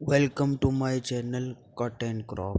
Welcome to my channel Cut and Crop.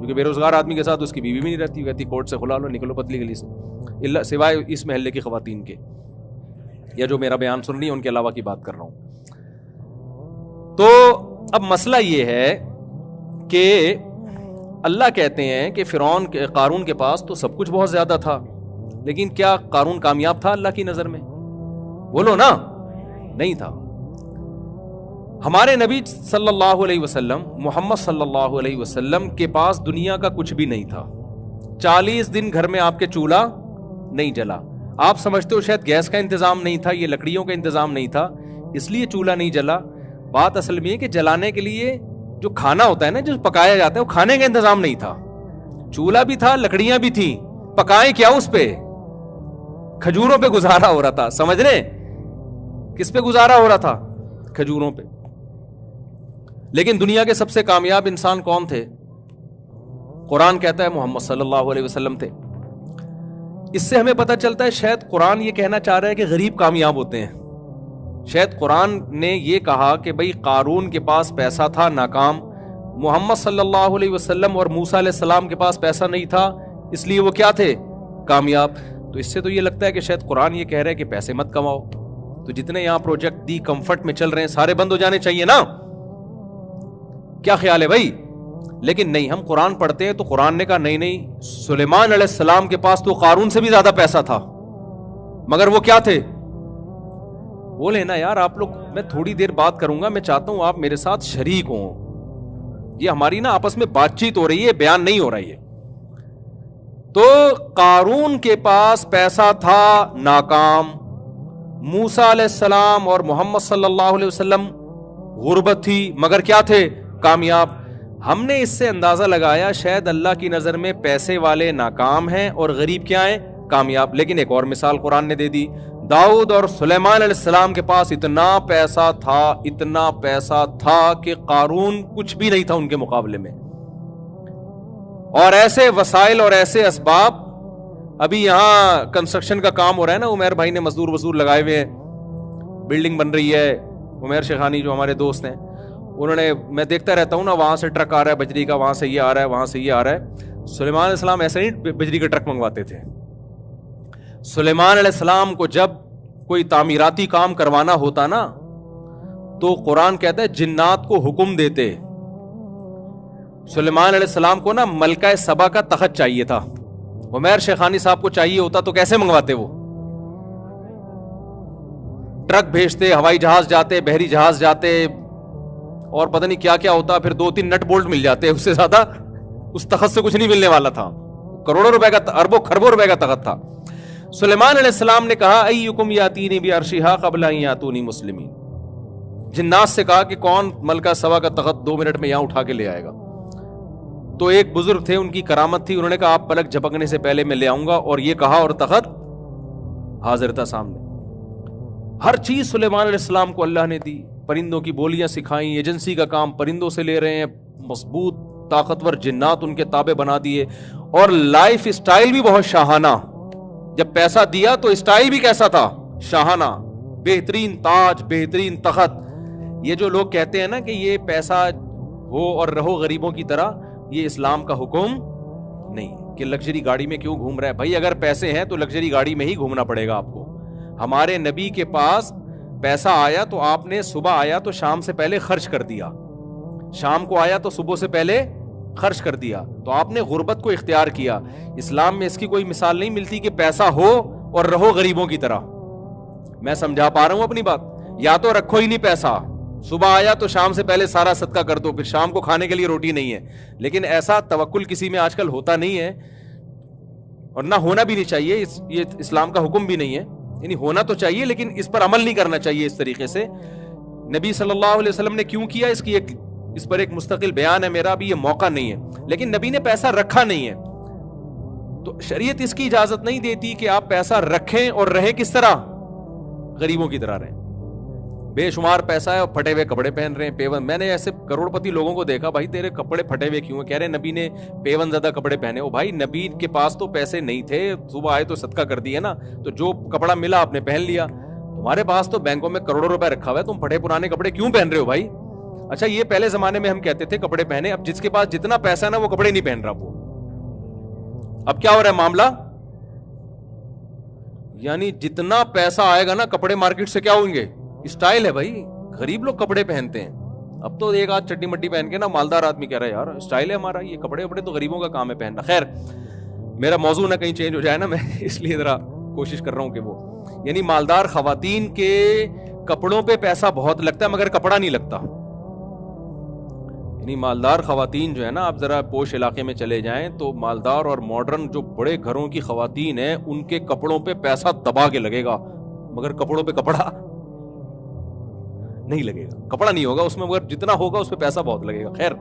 کیونکہ بے روزگار آدمی کے ساتھ اس کی بیوی بھی نہیں رہتی، کہتی کورٹ سے کھلا لو، نکلو پتلی گلی سے، سوائے اس محلے کی خواتین کے، یا جو میرا بیان سن رہی ہیں ان کے علاوہ کی بات کر رہا ہوں۔ تو اب مسئلہ یہ ہے کہ اللہ کہتے ہیں کہ قارون کے پاس تو سب کچھ بہت زیادہ تھا، لیکن کیا قارون کامیاب تھا اللہ کی نظر میں؟ بولو نا، نہیں تھا۔ ہمارے نبی صلی اللہ علیہ وسلم، محمد صلی اللہ علیہ وسلم کے پاس دنیا کا کچھ بھی نہیں تھا۔ 40 دن گھر میں آپ کے چولہا نہیں جلا۔ آپ سمجھتے ہو شاید گیس کا انتظام نہیں تھا، یہ لکڑیوں کا انتظام نہیں تھا، اس لیے چولہا نہیں جلا۔ بات اصل میں ہے کہ جلانے کے لیے جو کھانا ہوتا ہے نا، جو پکایا جاتا ہے، وہ کھانے کا انتظام نہیں تھا۔ چولہا بھی تھا، لکڑیاں بھی تھیں، پکائیں کیا اس پہ؟ کھجوروں پہ گزارا ہو رہا تھا، سمجھ رہے؟ کس پہ گزارا ہو رہا تھا؟ کھجوروں پہ۔ لیکن دنیا کے سب سے کامیاب انسان کون تھے؟ قرآن کہتا ہے محمد صلی اللہ علیہ وسلم تھے۔ اس سے ہمیں پتہ چلتا ہے شاید قرآن یہ کہنا چاہ رہا ہے کہ غریب کامیاب ہوتے ہیں۔ شاید قرآن نے یہ کہا کہ بھئی قارون کے پاس پیسہ تھا، ناکام، محمد صلی اللہ علیہ وسلم اور موسیٰ علیہ السلام کے پاس پیسہ نہیں تھا، اس لیے وہ کیا تھے؟ کامیاب۔ تو اس سے تو یہ لگتا ہے کہ شاید قرآن یہ کہہ رہا ہے کہ پیسے مت کماؤ۔ تو جتنے یہاں پروجیکٹ دی کمفرٹ میں چل رہے ہیں سارے بند ہو جانے چاہیے نا؟ کیا خیال ہے بھائی؟ لیکن نہیں، ہم قرآن پڑھتے ہیں تو قرآن نے کہا نہیں، سلیمان علیہ السلام کے پاس تو قارون سے بھی زیادہ پیسہ تھا، مگر وہ کیا تھے؟ بولے نا یار آپ لوگ، میں تھوڑی دیر بات کروں گا، میں چاہتا ہوں آپ میرے ساتھ شریک ہوں، یہ ہماری نا آپس میں بات چیت ہو رہی ہے، بیان نہیں ہو رہی ہے۔ تو قارون کے پاس پیسہ تھا، ناکام، موسیٰ علیہ السلام اور محمد صلی اللہ علیہ وسلم غربت تھی، مگر کیا تھے؟ کامیاب۔ ہم نے اس سے اندازہ لگایا شاید اللہ کی نظر میں پیسے والے ناکام ہیں اور غریب کیا ہیں؟ کامیاب۔ لیکن ایک اور مثال قرآن نے دے دی، داؤد اور سلیمان علیہ السلام کے پاس اتنا پیسہ تھا کہ قارون کچھ بھی نہیں تھا ان کے مقابلے میں، اور ایسے وسائل اور ایسے اسباب۔ ابھی یہاں کنسٹرکشن کا کام ہو رہا ہے نا، عمیر بھائی نے مزدور لگائے ہوئے ہیں، بلڈنگ بن رہی ہے، عمیر شیخانی جو ہمارے دوست ہیں انہوں نے، میں دیکھتا رہتا ہوں نا، وہاں سے ٹرک آ رہا ہے بجری کا، وہاں سے یہ آ رہا ہے، وہاں سے یہ آ رہا ہے۔ سلیمان علیہ السلام ایسے نہیں بجری کا ٹرک منگواتے تھے۔ سلیمان علیہ السلام کو جب کوئی تعمیراتی کام کروانا ہوتا نا تو قرآن کہتا ہے جنات کو حکم دیتے۔ سلیمان علیہ السلام کو نا ملکہ سبا کا تخت چاہیے تھا، عمیر شیخانی صاحب کو چاہیے ہوتا تو کیسے منگواتے؟ وہ ٹرک بھیجتے، ہوائی جہاز جاتے، بحری جہاز جاتے، اور پتہ نہیں کیا کیا ہوتا، پھر 2-3 نٹ بولٹ مل جاتے، اس سے زیادہ اس تخت سے کچھ نہیں ملنے والا تھا۔ کروڑوں روپے کا، اربوں خربوں روپے کا تخت تھا۔ سلیمان علیہ السلام نے کہا ایکم یاتینی بعرشھا قبل ان یاتونی مسلمین، جنات سے کہا کہ کون ملکہ سبا کا تخت 2 منٹ میں یہاں اٹھا کے لے آئے گا؟ تو ایک بزرگ تھے، ان کی کرامت تھی، انہوں نے کہا آپ پلک جھپکنے سے پہلے میں لے آؤں گا، اور یہ کہا اور تخت حاضر تھا سامنے۔ ہر چیز سلیمان علیہ السلام کو اللہ نے دی، پرندوں کی بولیاں سکھائیں، ایجنسی کا کام پرندوں سے لے رہے ہیں، مضبوط طاقتور جنات ان کے تابع بنا دیے، اور لائف اسٹائل بھی بہت شاہانہ۔ جب پیسہ دیا تو اسٹائل بھی کیسا تھا؟ شاہانہ، بہترین تاج، بہترین تخت۔ یہ جو لوگ کہتے ہیں نا کہ یہ پیسہ ہو اور رہو غریبوں کی طرح، یہ اسلام کا حکم نہیں کہ لگژری گاڑی میں کیوں گھوم رہا ہے بھائی۔ اگر پیسے ہیں تو لگژری گاڑی میں ہی گھومنا پڑے گا آپ کو۔ ہمارے نبی کے پاس پیسہ آیا تو آپ نے صبح آیا تو شام سے پہلے خرچ کر دیا، شام کو آیا تو صبح سے پہلے خرچ کر دیا، تو آپ نے غربت کو اختیار کیا۔ اسلام میں اس کی کوئی مثال نہیں ملتی کہ پیسہ ہو اور رہو غریبوں کی طرح۔ میں سمجھا پا رہا ہوں اپنی بات؟ یا تو رکھو ہی نہیں پیسہ، صبح آیا تو شام سے پہلے سارا صدقہ کر دو، پھر شام کو کھانے کے لیے روٹی نہیں ہے۔ لیکن ایسا توکل کسی میں آج کل ہوتا نہیں ہے، اور نہ ہونا بھی نہیں چاہیے، یہ اسلام کا حکم بھی نہیں ہے۔ یعنی ہونا تو چاہیے لیکن اس پر عمل نہیں کرنا چاہیے اس طریقے سے۔ نبی صلی اللہ علیہ وسلم نے کیوں کیا، اس پر ایک مستقل بیان ہے میرا، بھی یہ موقع نہیں ہے، لیکن نبی نے پیسہ رکھا نہیں ہے، تو شریعت اس کی اجازت نہیں دیتی کہ آپ پیسہ رکھیں اور رہیں کس طرح؟ غریبوں کی طرح رہیں۔ بے شمار پیسہ ہے اور پھٹے ہوئے کپڑے پہن رہے ہیں، پیون۔ میں نے ایسے کروڑ پتی لوگوں کو دیکھا، بھائی تیرے کپڑے پھٹے ہوئے کیوں ہیں؟ کہہ رہے نبی نے پیون زدہ کپڑے پہنے۔ او بھائی نبی کے پاس تو پیسے نہیں تھے، صبح آئے تو صدقہ کر دیے نا، تو جو کپڑا ملا آپ نے پہن لیا۔ تمہارے پاس تو بینکوں میں کروڑوں روپے رکھا ہوا ہے، تم پھٹے پرانے کپڑے کیوں پہن رہے ہو بھائی؟ اچھا یہ پہلے زمانے میں ہم کہتے تھے کپڑے پہنے, اب جس کے پاس جتنا پیسہ ہے نا وہ کپڑے نہیں پہن رہا. وہ اب کیا ہو رہا ہے معاملہ, یعنی جتنا پیسہ آئے گا نا کپڑے مارکیٹ سے کیا ہوئیں گے, اسٹائل ہے بھائی. غریب لوگ کپڑے پہنتے ہیں. اب تو ایک آدھ چٹی مٹی پہن کے نا مالدار آدمی کہہ رہا ہے یار اسٹائل ہے ہمارا, یہ کپڑے وپڑے تو غریبوں کا کام ہے پہننا. خیر میرا موضوع نہ کہیں چینج ہو جائے نا, میں اس لیے ذرا کوشش کر رہا ہوں کہ وہ, یعنی مالدار خواتین کے کپڑوں پہ پیسہ بہت لگتا ہے مگر کپڑا نہیں لگتا. یعنی مالدار خواتین جو ہے نا, آپ ذرا پوش علاقے میں چلے جائیں تو مالدار اور ماڈرن جو بڑے گھروں کی خواتین ہیں ان کے کپڑوں پہ پیسہ دبا کے لگے گا مگر کپڑوں پہ کپڑا نہیں لگے گا, کپڑا نہیں ہوگا اس میں, مگر جتنا ہوگا اس پہ پیسہ بہت لگے گا. خیر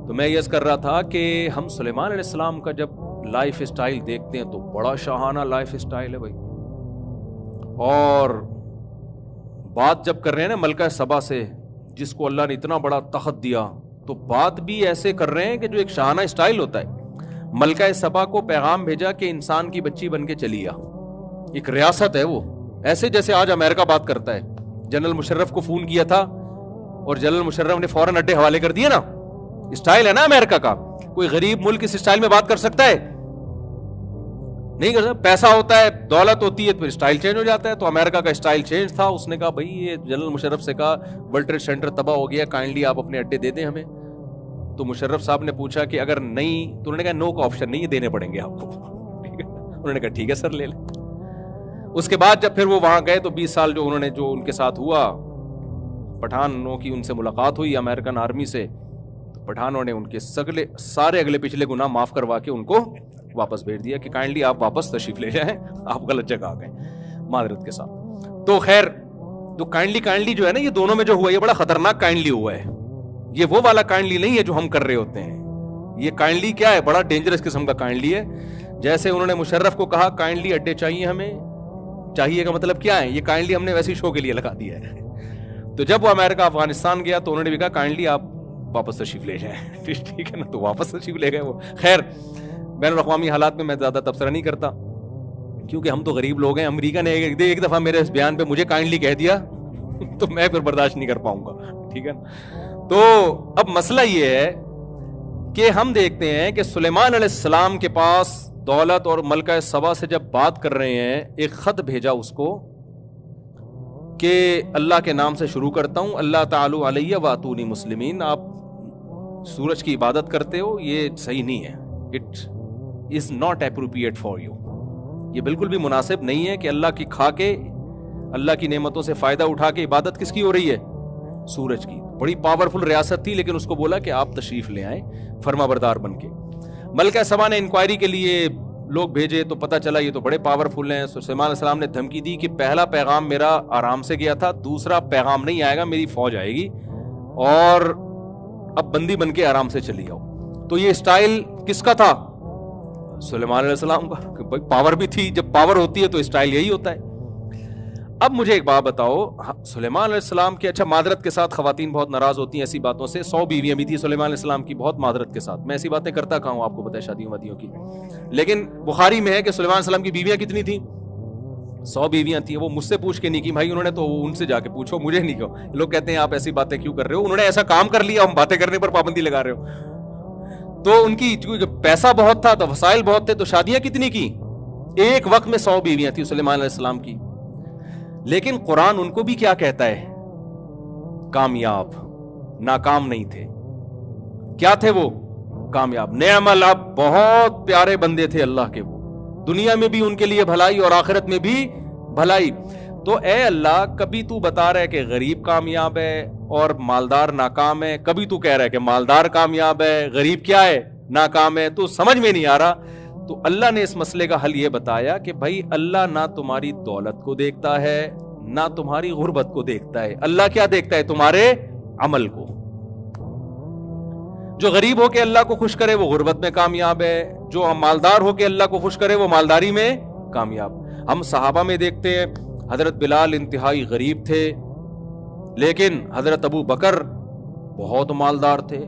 تو میں یہ کر رہا تھا کہ ہم سلیمان علیہ السلام کا جب لائف اسٹائل دیکھتے ہیں تو بڑا شاہانہ لائف اسٹائل ہے بھائی. اور بات جب کر رہے ہیں نا ملکہ سبا سے, جس کو اللہ نے اتنا بڑا تخت دیا, تو بات بھی ایسے کر رہے ہیں کہ جو ایک شاہانہ اسٹائل ہوتا ہے. ملکہ سبا کو پیغام بھیجا کہ انسان کی بچی بن کے چلی آ. ایک ریاست ہے وہ, ایسے جیسے آج امریکہ بات کرتا ہے. جنرل مشرف کو فون کیا تھا اور جنرل مشرف نے فوراً اڈے حوالے کر دیے نا. اسٹائل ہے نا امریکہ کا. کوئی غریب ملک اس اسٹائل میں بات کر سکتا ہے؟ نہیں کر سکتا. پیسہ ہوتا ہے, دولت ہوتی ہے, تو اسٹائل چینج ہو جاتا ہے. تو امریکہ کا اسٹائل چینج تھا. اس نے کہا بھائی, یہ جنرل مشرف سے کہا ورلڈ ٹریڈ سینٹر تباہ ہو گیا, کائنڈلی آپ اپنے اڈے دے دیں ہمیں. تو مشرف صاحب نے پوچھا کہ اگر نہیں, تو انہوں نے کہا نو کا آپشن نہیں, یہ دینے پڑیں گے آپ کو. انہوں نے کہا ٹھیک ہے سر لے لیں. اس کے بعد جب پھر وہ وہاں گئے تو 20 سال جو انہوں نے جو ان کے ساتھ ہوا, پٹھانوں کی ان سے ملاقات ہوئی امریکن آرمی سے, تو پٹھانوں نے ان کے سارے اگلے پچھلے گناہ معاف کروا کے ان کو واپس بھیج دیا کہ کائنڈلی آپ واپس تشریف لے جائیں, آپ غلط جگہ آ گئے, معذرت کے ساتھ. تو خیر تو کائنڈلی جو ہے نا, یہ دونوں میں جو ہوا یہ بڑا خطرناک کائنڈلی ہوا ہے. یہ وہ والا کائنڈلی نہیں ہے جو ہم کر رہے ہوتے ہیں. یہ کائنڈلی کیا ہے, بڑا ڈینجرس قسم کا کائنڈلی ہے. جیسے انہوں نے مشرف کو کہا کائنڈلی اڈے چاہیے ہمیں, چاہیے کا مطلب کیا ہے, یہ کائنڈلی ہم نے ویسے شو کے لیے لگا دیا ہے. تو جب وہ امریکہ افغانستان گیا تو انہوں نے بھی کہا کائنڈلی آپ واپس تشریف لے جائیں. ٹھیک ہے نا, تو واپس تشریف لے گئے وہ. خیر بین الاقوامی حالات میں زیادہ تبصرہ نہیں کرتا کیونکہ ہم تو غریب لوگ ہیں. امریکہ نے ایک دفعہ میرے اس بیان پہ مجھے کائنڈلی کہہ دیا تو میں پھر برداشت نہیں کر پاؤں گا. ٹھیک ہے نا. تو اب مسئلہ یہ ہے کہ ہم دیکھتے ہیں کہ سلیمان علیہ السلام کے پاس دولت اور ملکہ سبا سے جب بات کر رہے ہیں, ایک خط بھیجا اس کو کہ اللہ کے نام سے شروع کرتا ہوں, اللہ تعالی علیہ واتونی مسلمین. آپ سورج کی عبادت کرتے ہو, یہ صحیح نہیں ہے. It is not appropriate for you. یہ بالکل بھی مناسب نہیں ہے کہ اللہ کی کھا کے, اللہ کی نعمتوں سے فائدہ اٹھا کے عبادت کس کی ہو رہی ہے, سورج کی. بڑی پاورفل ریاست تھی لیکن اس کو بولا کہ آپ تشریف لے آئیں فرما بردار بن کے. ملکہ سبا نے انکوائری کے لیے لوگ بھیجے تو پتہ چلا یہ تو بڑے پاورفل ہیں. سلیمان علیہ السلام نے دھمکی دی کہ پہلا پیغام میرا آرام سے گیا تھا, دوسرا پیغام نہیں آئے گا, میری فوج آئے گی اور اب بندی بن کے آرام سے چلی آؤ. تو یہ اسٹائل کس کا تھا, سلیمان علیہ السلام کا. بھائی پاور بھی تھی, جب پاور ہوتی ہے تو اسٹائل یہی ہوتا ہے. اب مجھے ایک بات بتاؤ, سلیمان علیہ السلام کے, اچھا معذرت کے ساتھ خواتین بہت ناراض ہوتی ہیں ایسی باتوں سے. 100 بیویاں بھی تھی سلیمان علیہ السلام کی, بہت معذرت کے ساتھ. میں ایسی باتیں کرتا کہاں ہوں, آپ کو پتہ ہے شادیوں وادیوں کی. لیکن بخاری میں ہے کہ سلیمان علیہ السلام کی بیویاں کتنی تھیں, 100 بیویاں تھیں. وہ مجھ سے پوچھ کے نہیں کی بھائی, انہوں نے تو ان سے جا کے پوچھو, مجھے نہیں کہو. لوگ کہتے ہیں آپ ایسی باتیں کیوں کر رہے ہو, انہوں نے ایسا کام کر لیا, ہم باتیں کرنے پر پابندی لگا رہے ہو. تو ان کی پیسہ بہت تھا تو وسائل بہت تھے, تو شادیاں کتنی کی, ایک وقت میں 100 بیویاں تھیں سلیمان علیہ السلام کی. لیکن قرآن ان کو بھی کیا کہتا ہے, کامیاب, ناکام نہیں تھے. کیا تھے وہ, کامیاب. نعم العبد, بہت پیارے بندے تھے اللہ کے. وہ دنیا میں بھی ان کے لیے بھلائی اور آخرت میں بھی بھلائی. تو اے اللہ, کبھی تو بتا رہا ہے کہ غریب کامیاب ہے اور مالدار ناکام ہے, کبھی تو کہہ رہا ہے کہ مالدار کامیاب ہے, غریب کیا ہے, ناکام ہے. تو سمجھ میں نہیں آ رہا. تو اللہ نے اس مسئلے کا حل یہ بتایا کہ بھائی اللہ نہ تمہاری دولت کو دیکھتا ہے نہ تمہاری غربت کو دیکھتا ہے. اللہ کیا دیکھتا ہے, تمہارے عمل کو. جو غریب ہو کے اللہ کو خوش کرے وہ غربت میں کامیاب ہے, جو مالدار ہو کے اللہ کو خوش کرے وہ مالداری میں کامیاب. ہم صحابہ میں دیکھتے ہیں, حضرت بلال انتہائی غریب تھے لیکن حضرت ابو بکر بہت مالدار تھے.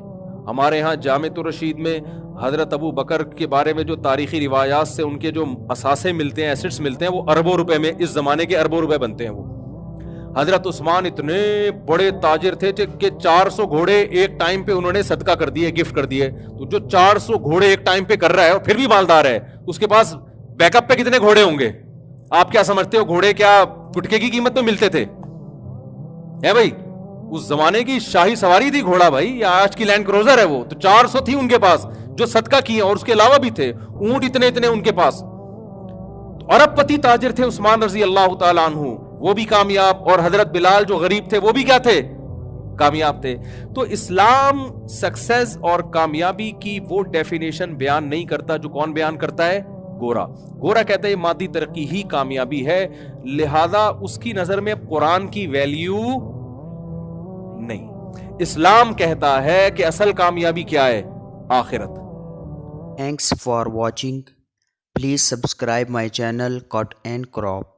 ہمارے ہاں جامع الرشید میں حضرت ابو بکر کے بارے میں جو تاریخی روایات سے ان کے جو اثاثے ملتے ہیں, ایسٹس ملتے ہیں, وہ اربوں روپے میں, اس زمانے کے اربوں روپے بنتے ہیں. وہ حضرت عثمان اتنے بڑے تاجر تھے کہ 400 گھوڑے ایک ٹائم پہ انہوں نے صدقہ کر دیے, گفٹ کر دیے. تو جو 400 گھوڑے ایک ٹائم پہ کر رہا ہے اور پھر بھی مالدار ہے, اس کے پاس بیک اپ پہ کتنے گھوڑے ہوں گے؟ آپ کیا سمجھتے ہو گھوڑے کیا گٹکے کی قیمت میں ملتے تھے؟ ہے بھائی, اس زمانے کی شاہی سواری تھی گھوڑا بھائی, یا آج کی لینڈ کروزر ہے وہ. تو 400 تھی ان کے پاس جو صدقہ کیے, اور اس کے علاوہ بھی تھے اونٹ اتنے اتنے ان کے پاس. ارب پتی تاجر تھے عثمان رضی اللہ تعالیٰ عنہ, وہ بھی کامیاب, اور حضرت بلال جو غریب تھے وہ بھی کیا تھے؟ کامیاب تھے. تو اسلام سکسیس اور کامیابی کی وہ ڈیفینیشن بیان نہیں کرتا جو کون بیان کرتا ہے؟ گورا. گورا کہتا ہے مادی ترقی ہی کامیابی ہے, لہذا اس کی نظر میں قرآن کی ویلیو نہیں. اسلام کہتا ہے کہ اصل کامیابی کیا ہے؟ آخرت. Thanks for watching. Please subscribe my channel Cut and Crop.